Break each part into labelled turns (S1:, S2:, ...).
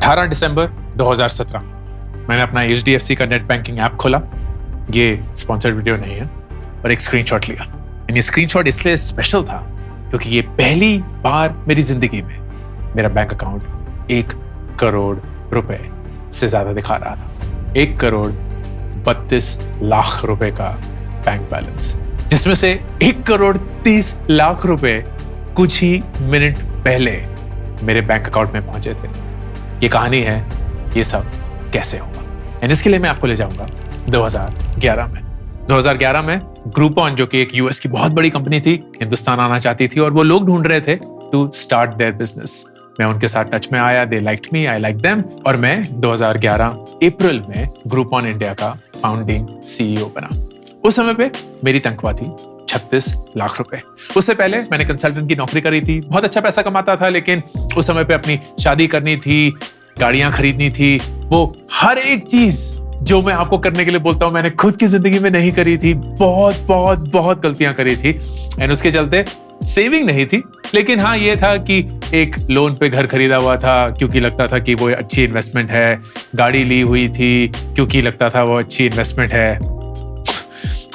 S1: 18 दिसंबर 2017 मैंने अपना HDFC का नेट बैंकिंग ऐप खोला। ये स्पॉन्सर्ड वीडियो नहीं है, और एक स्क्रीनशॉट लिया। ये स्क्रीनशॉट इसलिए स्पेशल था क्योंकि ये पहली बार मेरी जिंदगी में मेरा बैंक अकाउंट 1 करोड़ रुपए से ज्यादा दिखा रहा था। 1 करोड़ 32 लाख रुपए का बैंक बैलेंस, जिसमें से 1 करोड़ 30 लाख रुपए कुछ ही मिनट पहले मेरे बैंक अकाउंट में पहुंचे थे। ये कहानी है ये सब कैसे हुआ, एंड इसके लिए मैं आपको ले जाऊंगा 2011 में। 2011 में ग्रुपॉन, जो कि एक यूएस की बहुत बड़ी कंपनी थी, हिंदुस्तान आना चाहती थी और वो लोग ढूंढ रहे थे टू स्टार्ट देयर बिजनेस। मैं उनके साथ टच में आया, they liked me, I like them, और मैं 2011 अप्रैल में ग्रुपॉन इंडिया का फाउंडिंग CEO बना। उस समय पे मेरी तनख्वाह थी 36 लाख रुपए। उससे पहले मैंने कंसल्टेंट की नौकरी करी थी, बहुत अच्छा पैसा कमाता था, लेकिन उस समय पे अपनी शादी करनी थी, गाड़ियां खरीदनी थी, वो हर एक चीज जो मैं आपको करने के लिए बोलता हूं मैंने खुद की जिंदगी में नहीं करी थी। बहुत बहुत बहुत गलतियां करी थी, एंड उसके चलते सेविंग नहीं थी। लेकिन हाँ, ये था कि एक लोन पे घर खरीदा हुआ था क्योंकि लगता था कि वो अच्छी इन्वेस्टमेंट है, गाड़ी ली हुई थी क्योंकि लगता था वो अच्छी इन्वेस्टमेंट है,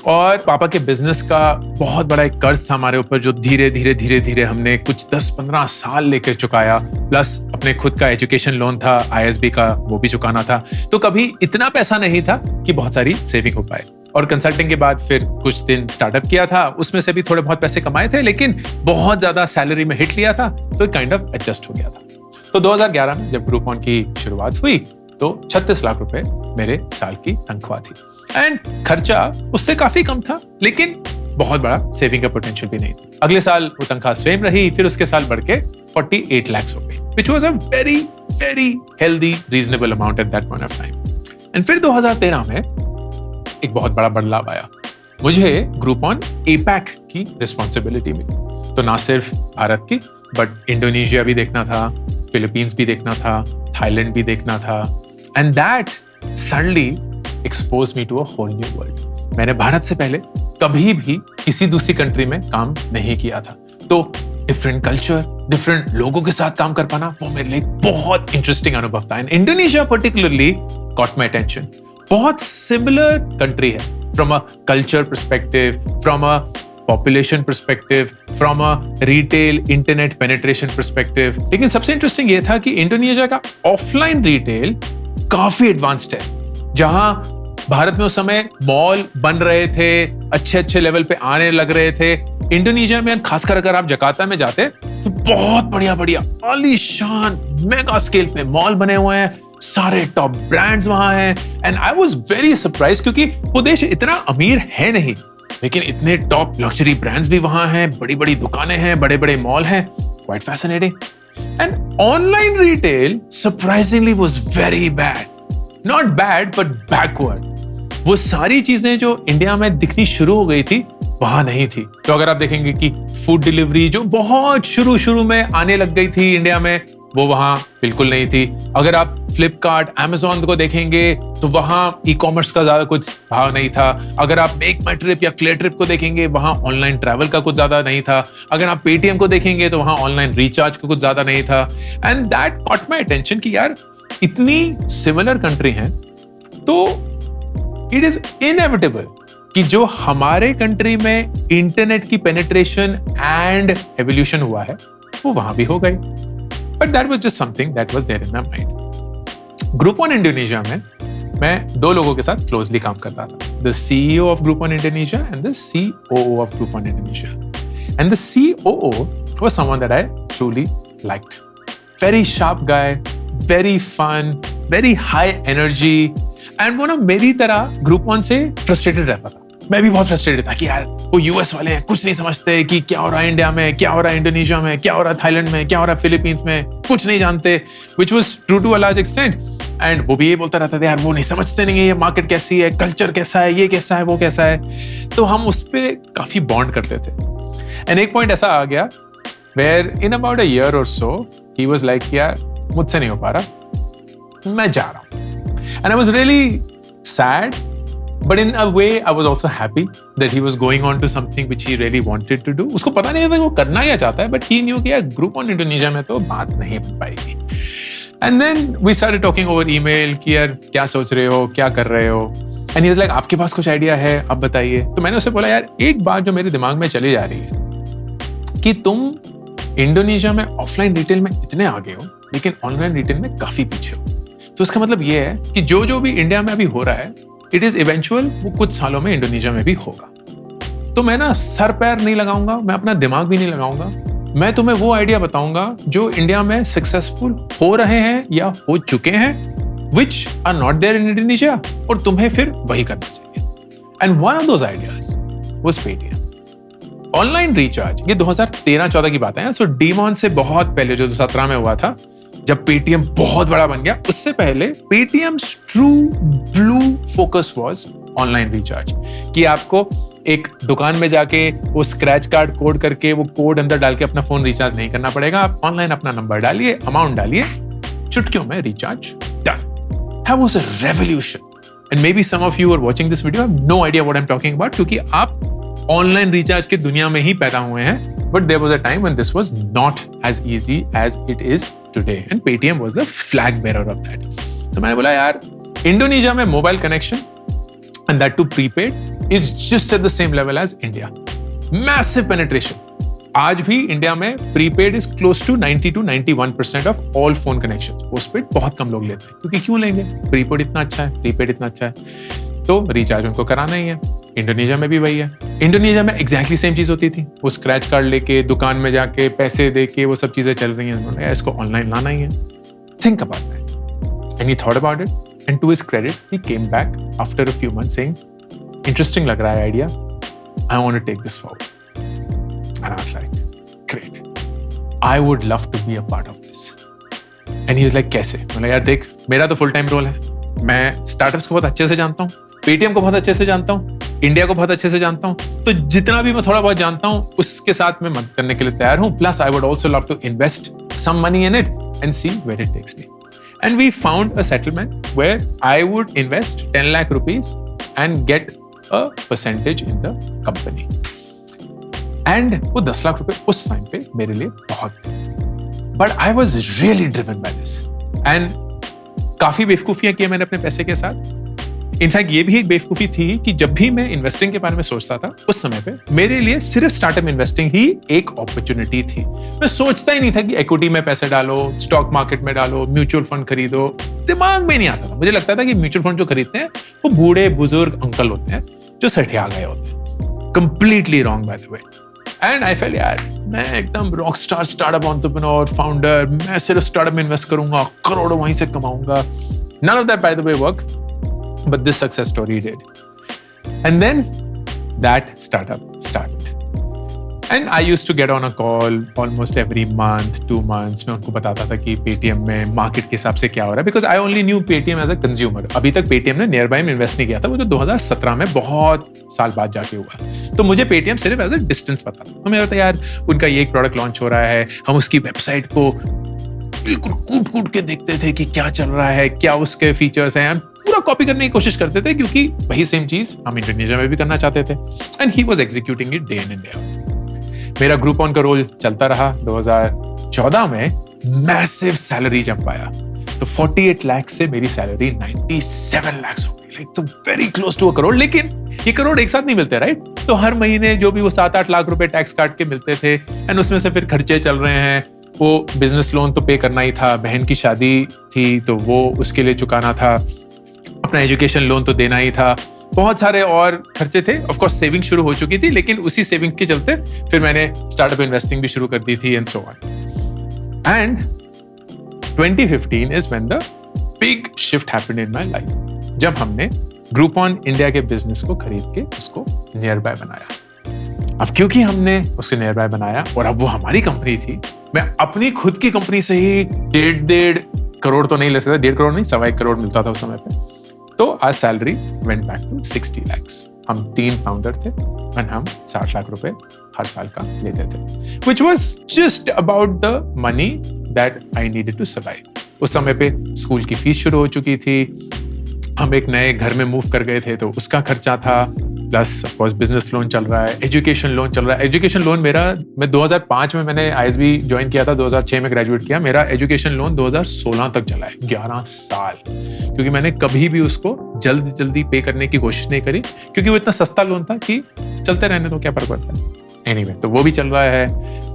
S1: और पापा के बिजनेस का बहुत बड़ा एक कर्ज था हमारे ऊपर, जो धीरे धीरे धीरे धीरे हमने कुछ 10-15 साल लेकर चुकाया। प्लस अपने खुद का एजुकेशन लोन था, ISB का, वो भी चुकाना था। तो कभी इतना पैसा नहीं था कि बहुत सारी सेविंग हो पाए। और कंसल्टिंग के बाद फिर कुछ दिन स्टार्टअप किया था, उसमें से भी थोड़े बहुत पैसे कमाए थे, लेकिन बहुत ज्यादा सैलरी में हिट लिया था, तो काइंड ऑफ एडजस्ट हो गया था। तो 2011 में जब ग्रुपॉन की शुरुआत हुई तो 36 लाख रुपए मेरे साल की तनख्वाह थी, एंड खर्चा उससे काफी कम था, लेकिन बहुत बड़ा सेविंग का पोटेंशियल भी नहीं था। अगले साल वो तनख्वाह सेम रही, फिर उसके साल बढ़ के 48 लाख हो गई, which was a very very healthy reasonable amount at that point of time. And फिर 2013 में एक बहुत बड़ा बदलाव आया। मुझे ग्रुपॉन APAC की रिस्पॉन्सिबिलिटी मिली। तो ना सिर्फ भारत की, बट इंडोनेशिया भी देखना था, फिलीपींस भी देखना था, थाईलैंड भी देखना था, and that suddenly expose me to a whole new world. मैंने भारत से पहले कभी भी किसी दूसरी कंट्री में काम नहीं किया था, तो डिफरेंट कल्चर, डिफरेंट लोगों के साथ काम कर पाना, वो मेरे लिए बहुत इंटरेस्टिंग अनुभव था। And Indonesia particularly cot my attention. बहुत सिमिलर कंट्री है from a culture perspective, from a population perspective, from a retail internet penetration perspective. लेकिन सबसे इंटरेस्टिंग ये था कि इंडोनेशिया का ऑफलाइन रिटेल काफी एडवांस्ड है। जहां भारत में उस समय मॉल बन रहे थे, अच्छे अच्छे लेवल पे आने लग रहे थे, इंडोनेशिया में खासकर अगर आप जकार्ता में जाते तो बहुत बढ़िया बढ़िया आलीशान मेगा स्केल पे मॉल बने हुए हैं, सारे टॉप ब्रांड्स वहां हैं। And I was very surprise, क्योंकि वो देश इतना अमीर है नहीं, लेकिन इतने टॉप लग्जरी ब्रांड्स भी वहां हैं, बड़ी बड़ी दुकानें हैं, बड़े बड़े मॉल हैं। Quite fascinating. And online retail surprisingly was very bad, not bad but backward. वो सारी चीजें जो इंडिया में दिखनी शुरू हो गई थी वहां नहीं थी। तो अगर आप देखेंगे कि फूड डिलीवरी जो बहुत शुरू में आने लग गई थी इंडिया में, वो वहां बिल्कुल नहीं थी। अगर आप फ्लिपकार्ट, Amazon को देखेंगे तो वहां ई-कॉमर्स का ज्यादा कुछ भाव नहीं था। अगर आप मेक माई ट्रिप या क्लियर ट्रिप को देखेंगे, वहां ऑनलाइन ट्रैवल का कुछ ज्यादा नहीं था। अगर आप पेटीएम को देखेंगे तो वहां ऑनलाइन रिचार्ज का कुछ ज्यादा नहीं था। And that caught my attention कि यार इतनी सिमिलर कंट्री हैं, तो इट इज इनएविटेबल कि जो हमारे कंट्री में इंटरनेट की पेनिट्रेशन एंड एवोल्यूशन हुआ है वो वहां भी हो गई। But that was just something that was there in my mind. Groupon Indonesia में मैं 2 लोगों के साथ क्लोजली काम करता था, the CEO of Groupon Indonesia and the COO of Groupon Indonesia. And the COO was someone that I truly liked. Very sharp guy, very fun, very high energy, and वो ना मेरी तरह ग्रुपॉन से फ्रस्ट्रेटेड रहता था। मैं भी बहुत फ्रस्ट्रेटेड था कि यार वो US वाले हैं, कुछ नहीं समझते कि क्या हो रहा है इंडिया में, क्या हो रहा है इंडोनेशिया में, क्या हो रहा है थाईलैंड में, क्या हो रहा है फिलीपींस में, कुछ नहीं जानते, which was true to a large extent. And वो भी ये बोलता रहता था यार वो नहीं समझते नहीं है ये मार्केट कैसी है, कल्चर कैसा है, ये कैसा है, वो कैसा है। तो हम उस पर काफी बॉन्ड करते थे। एंड एक पॉइंट ऐसा आ गया where in about a year or so he was like यार मुझसे नहीं हो पा रहा, मैं जा रहा हूँ। And I was really sad, but in a way I was also happy that he was going on to something which he really wanted to do. उसको पता नहीं था वो करना क्या चाहता है, but he knew कि यार ग्रुपॉन इंडोनेशिया में तो बात नहीं बन पाएगी। And then we started talking over email कि यार क्या सोच रहे हो, क्या कर रहे हो. एंड ही वाज लाइक आपके पास कुछ आइडिया है, आप बताइए. तो मैंने उससे बोला यार एक बात जो मेरे दिमाग में चली जा रही है कि तुम इंडोनेशिया में ऑफलाइन रिटेल में इतने आगे हो लेकिन ऑनलाइन रिटेल में काफी पीछे हो. तो इसका मतलब ये है कि जो भी इंडिया में अभी हो रहा है इट इज इवेंचुअल वो कुछ सालों में इंडोनेशिया में भी होगा. तो मैं ना सर पैर नहीं लगाऊंगा, मैं अपना दिमाग भी नहीं लगाऊंगा, मैं तुम्हें वो आइडिया बताऊंगा जो इंडिया में सक्सेसफुल हो रहे हैं या हो चुके हैं which are not there in Indonesia, और तुम्हें फिर वही करना चाहिए. And one of those ideas was Paytm. Online recharge, ये 2013-14 की बात है. सो डीमॉन से बहुत पहले जो 2017 में हुआ था जब पेटीएम बहुत बड़ा बन गया, उससे पहले Paytm's true blue focus was online recharge. कि आपको एक दुकान में जाके वो स्क्रैच कार्ड कोड करके वो कोड अंदर डाल के अपना फोन रिचार्ज नहीं करना पड़ेगा. आप ऑनलाइन अपना नंबर डालिए, अमाउंट डालिए, चुटकियों में recharge done. That was a revolution. And maybe some of you are watching this video have no idea what I'm talking about क्योंकि आप ऑनलाइन रिचार्ज की दुनिया में ही पैदा हुए हैं. But there was a time when this was not as easy as it is today. And Paytm was the flag bearer of that. तो मैंने बोला यार इंडोनेशिया में mobile connection and that too prepaid is just at the same level as India. Massive penetration. आज भी India में prepaid is close to 90 to 91% of all phone connections. Postpaid बहुत कम लोग लेते हैं क्योंकि क्यों लेंगे, प्रीपेड इतना अच्छा है, प्रीपेड इतना अच्छा है, तो रिचार्ज उनको कराना ही है. इंडोनेशिया में भी वही है. इंडोनेशिया में एग्जैक्टली सेम चीज होती थी. वो स्क्रैच कार्ड लेके दुकान में जाके पैसे दे के वो सब चीजें चल रही हैं, इसको ऑनलाइन लाना ही है. Think about that. And he thought about it and to his credit he came back after a few months saying interesting लग रहा है idea, I want to take this forward. And I was like, great. I would love to be a part of this. And he was like, कैसे? मतलब यार देख, मेरा तो full time role है. मैं स्टार्टअप्स को बहुत अच्छे से जानता हूँ, पेटीएम को बहुत अच्छे से जानता हूँ, इंडिया को बहुत अच्छे से जानता हूँ. तो जितना भी मैं थोड़ा बहुत जानता हूँ उसके साथ मैं मदद करने के लिए तैयार हूँ. Plus I would also love to invest some money in it and see where it takes me. And we found a settlement where I would invest 10 lakh rupees and get a percentage in the company. And वो 10 लाख रुपए उस time पे मेरे लिए बहुत थे. But I was really driven by this. And काफी बेवकूफियां की मैंने अपने पैसे के साथ. इनफैक्ट ये भी एक बेवकूफी थी कि जब भी मैं इन्वेस्टिंग के बारे में सोचता था उस समय पे मेरे लिए सिर्फ स्टार्टअप इन्वेस्टिंग ही एक अपॉर्चुनिटी थी. मैं सोचता ही नहीं था कि इक्विटी में पैसे डालो, स्टॉक मार्केट में डालो, म्यूचुअल फंड खरीदो. दिमाग में नहीं आता था. मुझे लगता था कि म्यूचुअल फंड जो खरीदते हैं वो बूढ़े बुजुर्ग अंकल होते हैं जो सठिया गए होते हैं. Completely wrong by the way. And I felt यार मैं एकदम rock star startup entrepreneur founder, मैं सिर्फ स्टार्टअप में इन्वेस्ट करूंगा, करोड़ों वहीं से कमाऊंगा. None of that by the way work, but this success story did. And then that startup started. And I used to get on a call almost every month 2 months. मैं उनको बताता था कि पेटीएम में मार्केट के हिसाब से क्या हो रहा है, because I only knew Paytm as a consumer. अभी तक पेटीएम ने नियर बाय में इन्वेस्ट नहीं किया था, वो जो 2017 में बहुत साल बाद जाके हुआ. तो मुझे पेटीएम सिर्फ एज अ डिस्टेंस पता था. तो मेरा था यार उनका ये एक प्रोडक्ट लॉन्च हो रहा है, हम उसकी वेबसाइट को बिल्कुल कूट कूट के देखते थे कि क्या चल रहा है, क्या उसके फीचर्स हैं, हम पूरा कॉपी करने की कोशिश करते थे क्योंकि वही सेम चीज हम इंडोनेशिया में भी करना चाहते थे. And he was executing it day in and day out. मेरा ग्रुप ऑन का रोल चलता रहा. 2014 में मैसिव सैलरी जंप आया. तो 48 लाख से मेरी सैलरी 97 लाख हो गई. लाइक तो very close to a crore. लेकिन ये करोड़ एक साथ नहीं मिलते, राइट? तो हर महीने जो भी वो 7-8 लाख रुपए टैक्स काट के मिलते थे. एंड उसमें से फिर खर्चे चल रहे हैं. वो बिजनेस लोन तो पे करना ही था, बहन की शादी थी तो वो उसके लिए चुकाना था, अपना एजुकेशन लोन तो देना ही था, बहुत सारे और खर्चे थे. ऑफ कोर्स सेविंग शुरू हो चुकी थी, लेकिन उसी सेविंग के चलते फिर मैंने स्टार्टअप इन्वेस्टिंग भी शुरू कर दी थी and so on. And 2015 is when the big shift happened in my life, जब हमने ग्रुपॉन इंडिया के बिजनेस को खरीद के उसको नियर बाय बनाया. अब क्योंकि हमने उसको नियर बाय बनाया और अब वो हमारी कंपनी थी, मैं अपनी खुद की कंपनी से ही 1.5 करोड़ तो नहीं ले सकता, 1.5 करोड़ नहीं 1.25 करोड़ मिलता था उस समय पे. तो आज salary went back to 60 lakhs. हम 3 फाउंडर थे और हम 60 लाख रुपए हर साल का लेते थे, which was just about the money that I needed to survive. उस समय पे स्कूल की फीस शुरू हो चुकी थी, हम एक नए घर में मूव कर गए थे तो उसका खर्चा था, plus of course business loan चल रहा है, एजुकेशन लोन चल रहा है। एजुकेशन लोन मैं 2005 में मैंने ISB ज्वाइन किया था, 2006 में ग्रेजुएट किया। मेरा एजुकेशन लोन 2016 तक चला है, 11 साल, क्योंकि मैंने कभी भी उसको जल्दी पे करने की कोशिश नहीं करी, क्योंकि वो इतना सस्ता लोन था कि चलते रहने तो क्या फर्क पड़ता है। एनीवे, तो वो भी चल रहा है।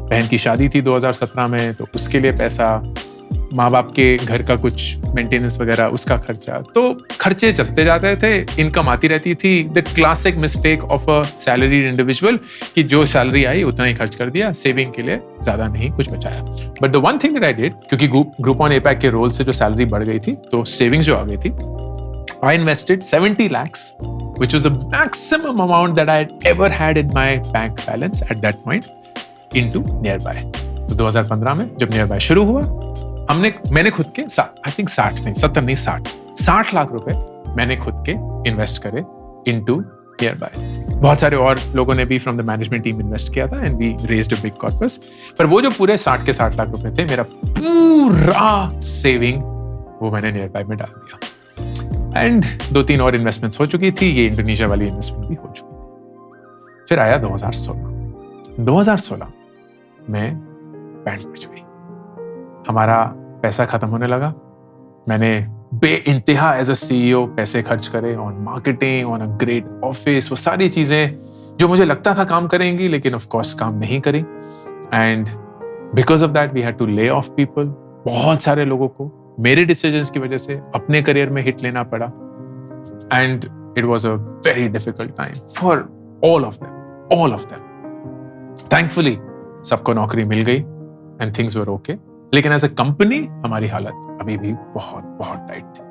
S1: बहन की शादी थी 2017 में, तो उसके लिए पैसा, माँ बाप के घर का कुछ मेंटेनेंस वगैरह, उसका खर्चा, तो खर्चे चलते जाते थे, इनकम आती रहती थी। The classic mistake of a salaried individual कि जो सैलरी आई उतना ही खर्च कर दिया, सेविंग के लिए ज्यादा नहीं कुछ बचाया। But the one thing that I did, क्योंकि ग्रुपॉन APAC के रोल से जो सैलरी बढ़ गई थी, तो सेविंग्स जो आ गई थी, I invested 70 lakhs, which was the maximum amount that I had ever had in my bank balance at that point, into Nearby. तो 2015 में जब Nearby शुरू हुआ, मैंने खुद के आई थिंक 60 लाख रुपए मैंने खुद के इन्वेस्ट करे into Nearby. बहुत सारे और लोगों ने भी from the management team invest किया था, and we raised a big corpus. पर वो जो पूरे 60 लाख रुपए थे, मेरा पूरा सेविंग वो मैंने Nearby में डाल दिया। एंड 2-3 और इन्वेस्टमेंट्स हो चुकी थी, ये इंडोनेशिया वाली इन्वेस्टमेंट भी हो चुकी थी। फिर आया 2016 में बैंड बज गई, हमारा पैसा खत्म होने लगा। मैंने बेइंतहा एज अ CEO पैसे खर्च करे on marketing, on a great office, वो सारी चीजें जो मुझे लगता था काम करेंगी, लेकिन ऑफ कोर्स काम नहीं करी। And because of that we had to lay off people, बहुत सारे लोगों को मेरे डिसीजंस की वजह से अपने करियर में हिट लेना पड़ा। And it was a very difficult time for all of them. Thankfully सबको नौकरी मिल गई एंड थिंग्स वर ओके, लेकिन एज अ कंपनी हमारी हालत अभी भी बहुत टाइट थी।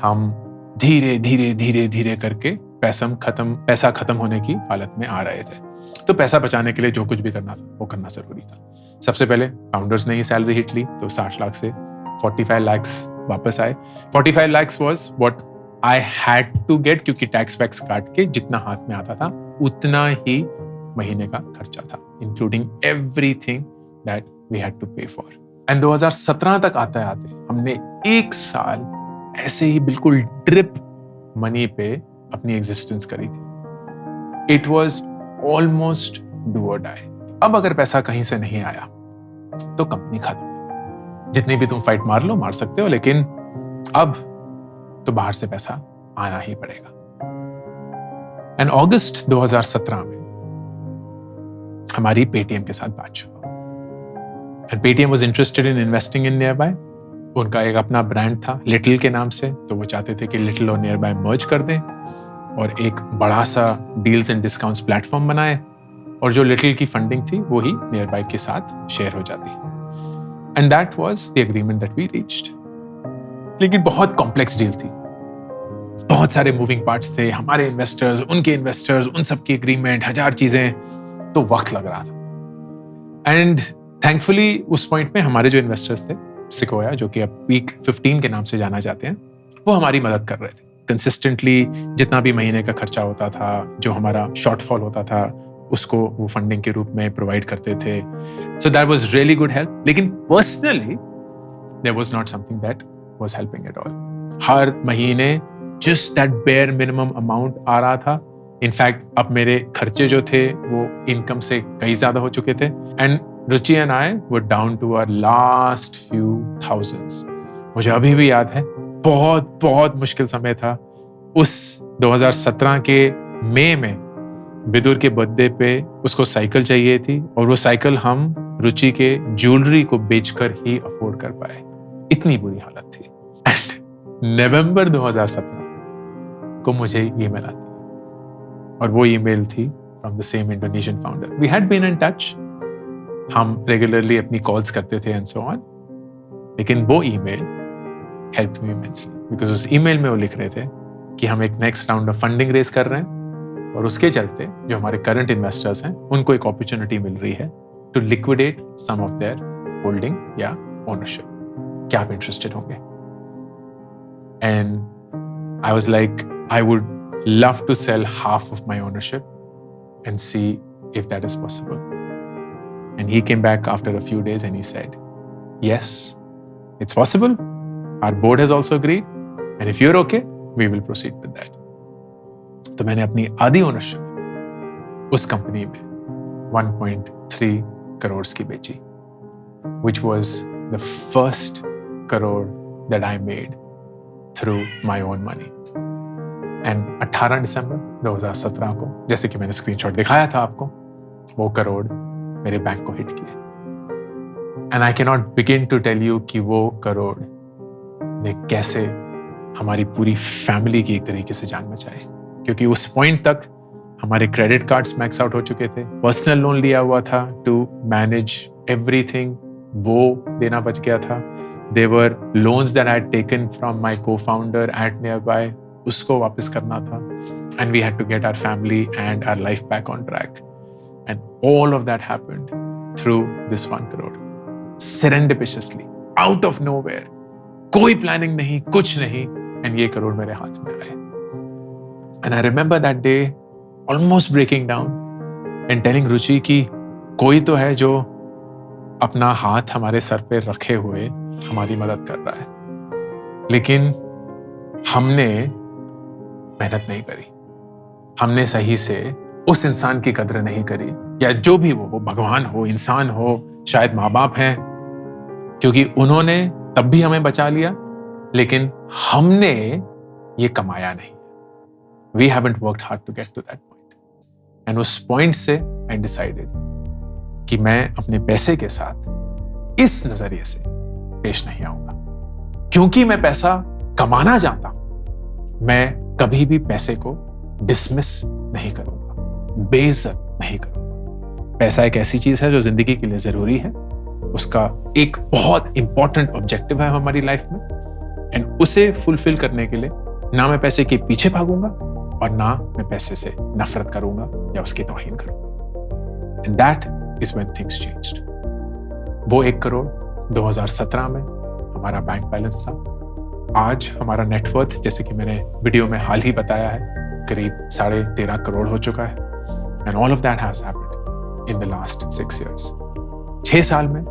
S1: हम धीरे करके पैसा खत्म होने की हालत में आ रहे थे। तो पैसा बचाने के लिए जो कुछ भी करना था वो करना जरूरी था। सबसे पहले फाउंडर्स ने ही सैलरी हिट ली, तो 60 लाख से 45 lakhs वापस आए। 45 lakhs was what I had to get, क्योंकि टैक्स वैक्स काट के जितना हाथ में आता था उतना ही महीने का खर्चा था, including everything that we had to pay for. And 2017 तक आते हमने 1 साल ऐसे ही बिल्कुल ड्रिप मनी पे अपनी एग्जिस्टेंस करी थी। इट वॉज ऑलमोस्ट डू और डाई। अब अगर पैसा कहीं से नहीं आया तो कंपनी खत्म। जितनी भी तुम फाइट मार लो, मार सकते हो, लेकिन अब तो बाहर से पैसा आना ही पड़ेगा। एंड अगस्त 2017 में हमारी पेटीएम के साथ बात शुरू। And Paytm was interested in investing in Nearby। उनका एक अपना ब्रांड था लिटिल के नाम से, तो वो चाहते थे कि लिटिल और Nearby मर्ज कर दें और एक बड़ा सा डील्स एंड डिस्काउंट्स प्लेटफॉर्म बनाए, और जो लिटिल की फंडिंग थी वो ही Nearby के साथ शेयर हो जाती। And that was the agreement that we reached. लेकिन बहुत कॉम्प्लेक्स डील थी, बहुत सारे मूविंग पार्ट्स थे, हमारे इन्वेस्टर्स, उनके इन्वेस्टर्स, उन सब की एग्रीमेंट, 1000 चीजें, तो वक्त लग रहा था। एंड थैंकफुली उस पॉइंट में हमारे जो इन्वेस्टर्स थे, सिकोया, जो कि अब वीक 15 के नाम से जाना जाते हैं, वो हमारी मदद कर रहे थे कंसिस्टेंटली। जितना भी महीने का खर्चा होता था, जो हमारा शॉर्टफॉल होता था, उसको वो फंडिंग के रूप में प्रोवाइड करते थे। So that was really good help. लेकिन personally there was not something that was helping at all. हर महीने just that bare minimum amount आ रहा था। इनफैक्ट अब मेरे खर्चे जो थे वो इनकम से कहीं ज्यादा हो चुके थे। And Ruchi and I were down to our last few thousands. मुझे अभी भी याद है, बहुत मुश्किल समय था। उस 2017 के मई में विदुर के बर्थडे पे उसको साइकिल चाहिए थी, और वो साइकिल हम रुचि के ज्वेलरी को बेचकर ही अफोर्ड कर पाए। इतनी बुरी हालत थी। एंड नवंबर 2017 को मुझे ईमेल आती, और वो ईमेल थी from the same Indonesian founder. We had been in touch, हम रेगुलरली अपनी कॉल्स करते थे एंड सो ऑन, लेकिन वो email helped me immensely, because उस ईमेल में वो लिख रहे थे कि हम एक next round of funding raise कर रहे हैं, और उसके चलते जो हमारे करंट इन्वेस्टर्स हैं उनको एक अपॉर्चुनिटी मिल रही है to liquidate some of their holding या ओनरशिप। क्या आप इंटरेस्टेड होंगे? And I was like, I would love to sell half of my ownership and see if that is possible. And he came back after a few days and he said, yes, it's possible. Our board has also agreed, and if you're okay, we will proceed with that. तो मैंने अपनी आधी ownership उस company में 1.3 करोड़ की बेची, which was the first crore that I made through my own money. And 18 दिसंबर 2017 को, जैसे कि मैंने स्क्रीनशॉट दिखाया था आपको, वो करोड़ मेरे बैंक को हिट किए। And I cannot begin to tell you कि वो करोड़ ने कैसे हमारी पूरी फैमिली की एक तरीके से जान बचाए, क्योंकि उस पॉइंट तक हमारे क्रेडिट कार्ड्स मैक्स आउट हो चुके थे, पर्सनल लोन लिया हुआ था टू मैनेज एवरीथिंग, वो देना बच गया था। There were loans that I had taken from my co-founder at Nearby, उसको वापस करना था, and we had to get our family and our life back on track, and all of that happened through this 1 crore, serendipitously, out of nowhere, कोई planning नहीं, कुछ नहीं, and ये करोड़ मेरे हाथ में आए। And I remember that day almost breaking down and telling रुचि कि कोई तो है जो अपना हाथ हमारे सर पे रखे हुए हमारी मदद कर रहा है, लेकिन हमने मेहनत नहीं करी, हमने सही से उस इंसान की कद्र नहीं करी, या जो भी वो भगवान हो, इंसान हो, शायद माँ बाप हैं, क्योंकि उन्होंने तब भी हमें बचा लिया, लेकिन हमने ये कमाया नहीं। We haven't worked hard to get to that point. And उस पॉइंट से I decided कि मैं अपने पैसे के साथ इस नजरिए से पेश नहीं आऊंगा, क्योंकि मैं पैसा कमाना जानता हूं। मैं कभी भी पैसे को डिसमिस नहीं करूंगा, बेइज्जत नहीं करूंगा। पैसा एक ऐसी चीज है जो जिंदगी के लिए जरूरी है, उसका एक बहुत इंपॉर्टेंट ऑब्जेक्टिव है हमारी लाइफ में, एंड उसे फुलफिल करने के लिए ना मैं पैसे के पीछे भागूंगा और ना मैं पैसे से नफरत करूंगा या उसकी तौहीन करूंगा। And that is when things changed. वो 1 करोड़ 2017 में हमारा बैंक बैलेंस था। आज हमारा नेटवर्थ, जैसे कि मैंने वीडियो में हाल ही बताया है, करीब 13.5 करोड़ हो चुका है। And all of that has happened in the last 6 years। 6 साल में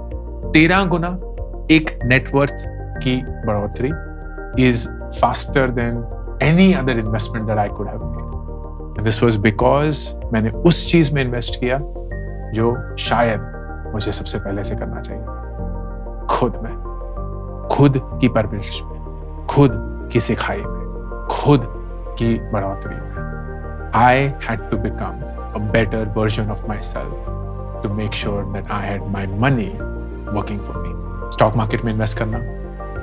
S1: 13 गुना एक नेटवर्थ की बढ़ोतरी is faster than any other investment that I could have made. And this was because मैंने उस चीज में इन्वेस्ट किया जो शायद मुझे सबसे पहले से करना चाहिए, खुद में, खुद की परवरिश में, खुद की सिखाई में, खुद की बढ़ोतरी में। I had to become a better version of myself to make sure that I had my money working for me. Stock market में इन्वेस्ट करना,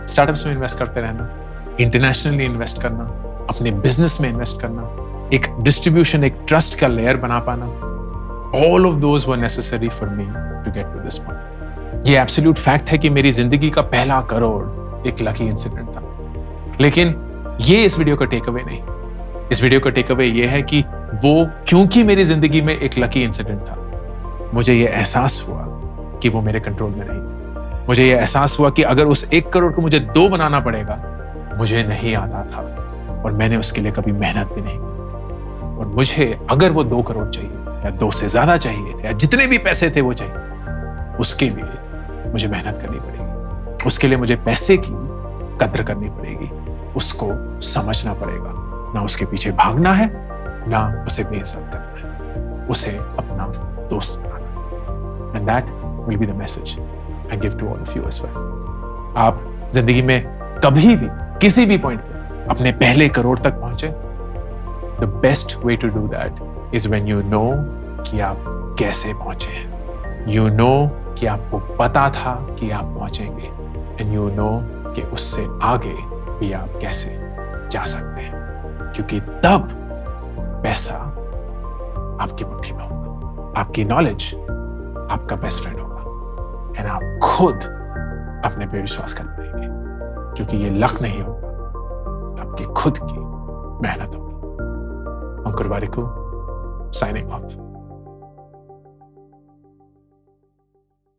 S1: स्टार्टअप्स में इन्वेस्ट करते रहना, इंटरनेशनली इन्वेस्ट करना, अपने बिजनेस में इन्वेस्ट करना, एक डिस्ट्रीब्यूशन, एक ट्रस्ट का लेयर बना पाना, all of those were necessary for me to get to this point. ये एब्सोल्यूट फैक्ट है कि मेरी जिंदगी का पहला करोड़ एक लकी इंसिडेंट था, लेकिन ये इस वीडियो का टेक अवे नहीं। इस वीडियो का टेक अवे ये है कि वो, क्योंकि मेरी जिंदगी में एक लकी इंसिडेंट था, मुझे ये एहसास हुआ कि वो मेरे कंट्रोल में नहीं। मुझे ये एहसास हुआ कि अगर उस 1 करोड़ को मुझे 2 बनाना पड़ेगा, मुझे नहीं आता था, और मैंने उसके लिए कभी मेहनत भी नहीं करी थी। और मुझे अगर वो 2 करोड़ चाहिए या 2 से ज्यादा चाहिए थे, या जितने भी पैसे थे वो चाहिए, उसके लिए मुझे मेहनत करनी पड़ेगी, उसके लिए मुझे पैसे की कद्र करनी पड़ेगी, उसको समझना पड़ेगा, ना उसके पीछे भागना है, ना उसे बेइज्जत करना है, उसे अपना दोस्त बनाना। And that will be the message I give to all of you as well. आप जिंदगी में कभी भी किसी भी पॉइंट पे अपने पहले करोड़ तक पहुंचे, the best way to do that is when you know कि आप कैसे पहुंचे हैं, यू नो कि आपको पता था कि आप पहुंचेंगे, एंड यू नो कि उससे आगे भी आप कैसे जा सकते हैं, क्योंकि तब पैसा आपकी मुट्ठी में होगा, आपकी नॉलेज आपका बेस्ट फ्रेंड होगा, एंड आप खुद अपने पे विश्वास कर पाएंगे, क्योंकि ये लक नहीं होगा, आपकी खुद की मेहनत होगी। अंकुर वारिकू साइनिंग ऑफ।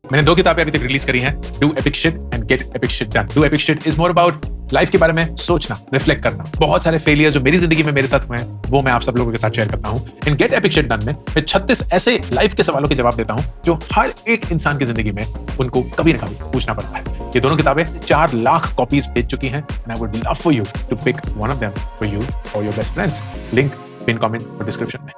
S1: मैंने 2 किताबें अभी तक रिलीज करी हैं, do epic shit and gate epic shit done. Do epic shit is more about life के बारे में सोचना, रिफ्लेक्ट करना, बहुत सारे फेलियर जो मेरी जिंदगी में मेरे साथ हुए हैं वो मैं आप सब लोगों के साथ शेयर करता हूं। And gate epic shit done में मैं 36 ऐसे लाइफ के सवालों के जवाब देता हूं जो हर एक इंसान की जिंदगी में उनको कभी ना कभी पूछना पड़ता है। ये दोनों किताबें 4 लाख कॉपीज बेच चुकी हैं, and I would love for you to pick one of them for you और your best friends. Link pin comment और डिस्क्रिप्शन में।